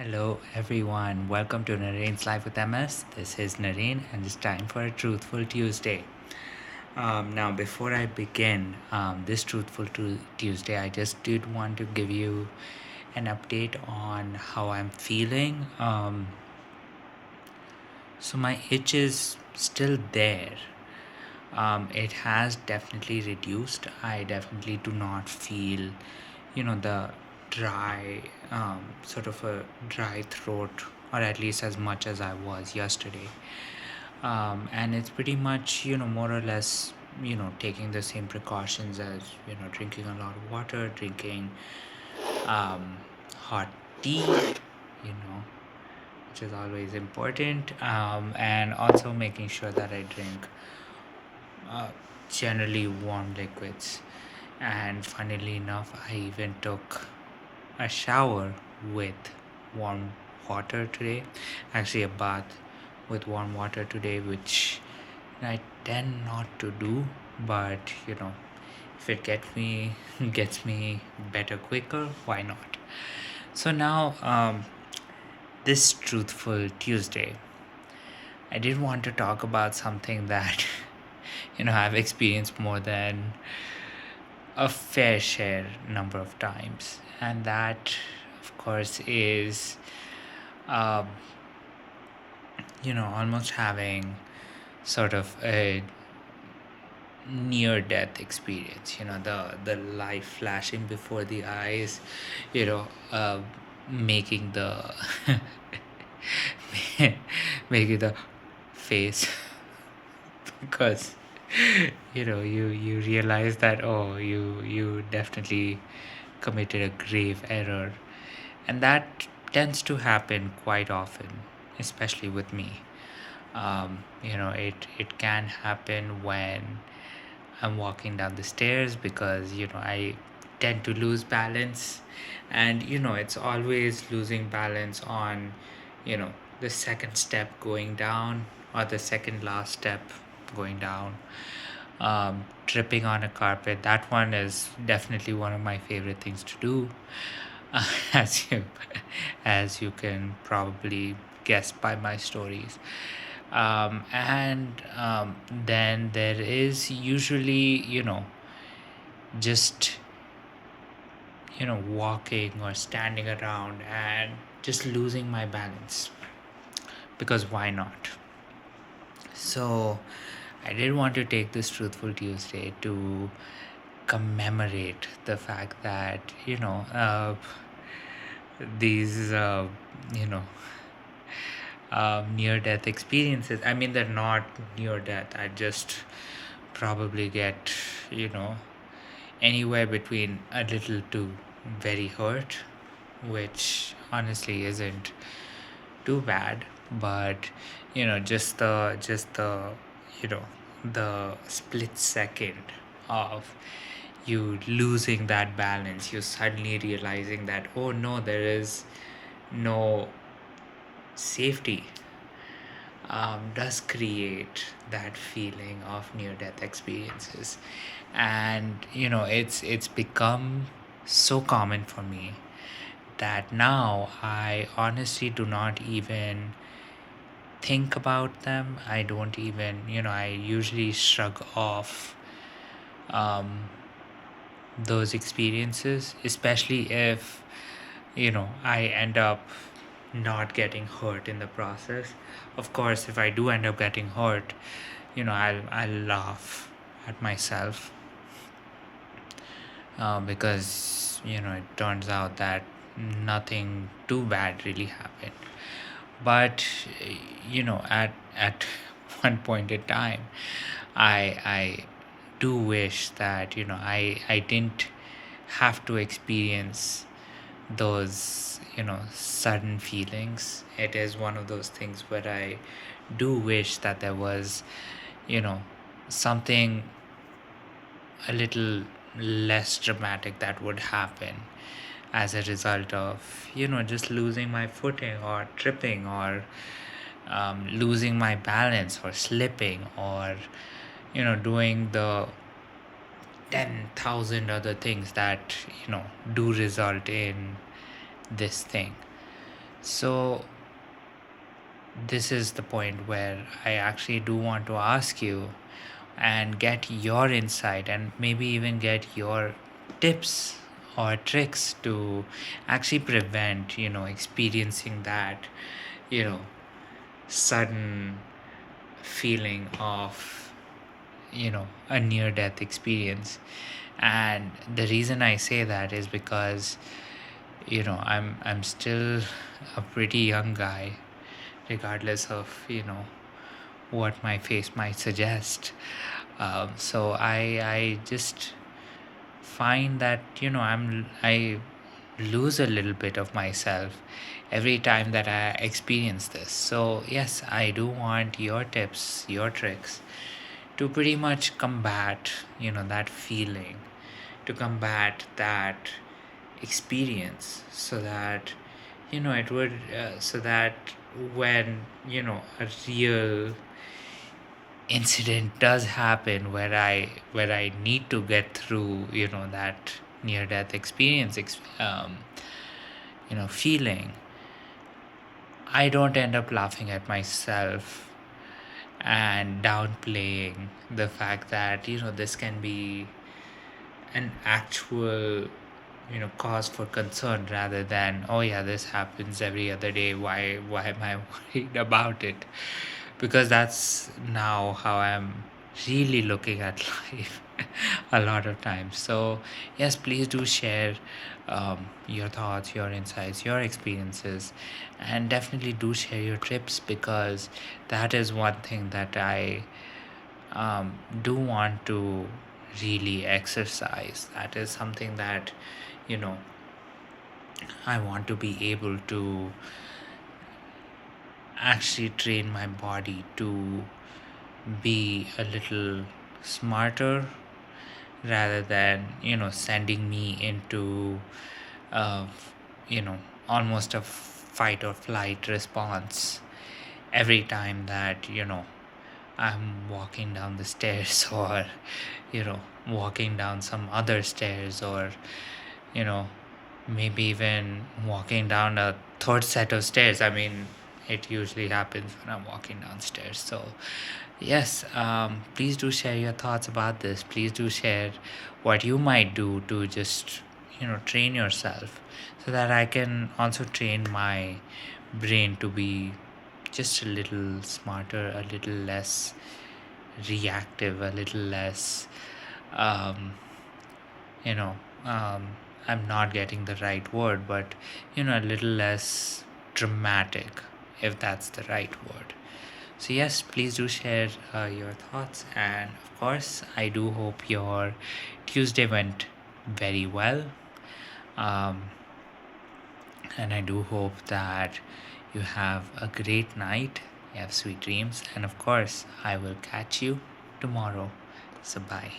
Hello, everyone. Welcome to Nareen's Life with MS. This is Nareen, and it's time for a Truthful Tuesday. Now, before I begin this Tuesday, I just did want to give you an update on how I'm feeling. So, my itch is still there. It has definitely reduced. I definitely do not feel, the dry, sort of a dry throat, or at least as much as I was yesterday. And it's pretty much, more or less, taking the same precautions as, drinking a lot of water, drinking hot tea, which is always important, and also making sure that I drink uh, generally warm liquids. And funnily enough, I even took a shower with warm water today. Actually, a bath with warm water today, which I tend not to do, but if it gets me better quicker, why not? So now, this Truthful Tuesday, I did want to talk about something that I've experienced more than a fair share number of times, and that, of course, is um, almost having sort of a near death experience. The life flashing before the eyes, you know making the making the face because you realize that, oh, you definitely committed a grave error, and that tends to happen quite often, especially with me. It can happen when I'm walking down the stairs, because I tend to lose balance, and it's always losing balance on you know the second step going down, or the second last step going down. Tripping on a carpet, that one is definitely one of my favorite things to do. as you as you can probably guess by my stories. And then there is usually, just walking or standing around and just losing my balance, because why not? So I did want to take this Truthful Tuesday to commemorate the fact that these you know near death experiences, I mean, they're not near death. I just probably get you know anywhere between a little to very hurt, which honestly isn't too bad. But just the you know the split second of you losing that balance, you suddenly realizing that, oh no, there is no safety, does create that feeling of near death experiences. And it's become so common for me that now I honestly do not even think about them. I don't even, I usually shrug off those experiences, especially if I end up not getting hurt in the process. Of course, if I do end up getting hurt, I'll laugh at myself, because it turns out that nothing too bad really happened. But at one point in time, I do wish that I didn't have to experience those sudden feelings. It is one of those things where I do wish that there was you know something a little less dramatic that would happen as a result of just losing my footing, or tripping, or losing my balance, or slipping, or doing the 10,000 other things that do result in this thing. So, this is the point where I actually do want to ask you and get your insight and maybe even get your tips or tricks to actually prevent, experiencing that, you know, sudden feeling of, a near death experience. And the reason I say that is because, I'm still a pretty young guy, regardless of, what my face might suggest. So I just find that I lose a little bit of myself every time that I experience this. So yes, I do want your tips, your tricks to pretty much combat that feeling, to combat that experience, so that it would so that when a real incident does happen where I need to get through that near death experience, feeling, I don't end up laughing at myself and downplaying the fact that this can be an actual cause for concern, rather than, oh yeah, this happens every other day, why am I worried about it? Because that's now how I'm really looking at life a lot of times. So yes, please do share your thoughts, your insights, your experiences, and definitely do share your trips, because that is one thing that I do want to really exercise. That is something that you know I want to be able to actually train my body to be a little smarter, rather than sending me into uh, you know almost a fight or flight response every time that I'm walking down the stairs or walking down some other stairs, or you know maybe even walking down a third set of stairs. I mean, it usually happens when I'm walking downstairs. So yes, please do share your thoughts about this. Please do share what you might do to just train yourself, so that I can also train my brain to be just a little smarter, a little less reactive, a little less um, you know um, I'm not getting the right word, but a little less dramatic, if that's the right word. So yes, please do share your thoughts, and of course I do hope your Tuesday went very well. um, and I do hope that you have a great night, you have sweet dreams, and of course I will catch you tomorrow. So bye.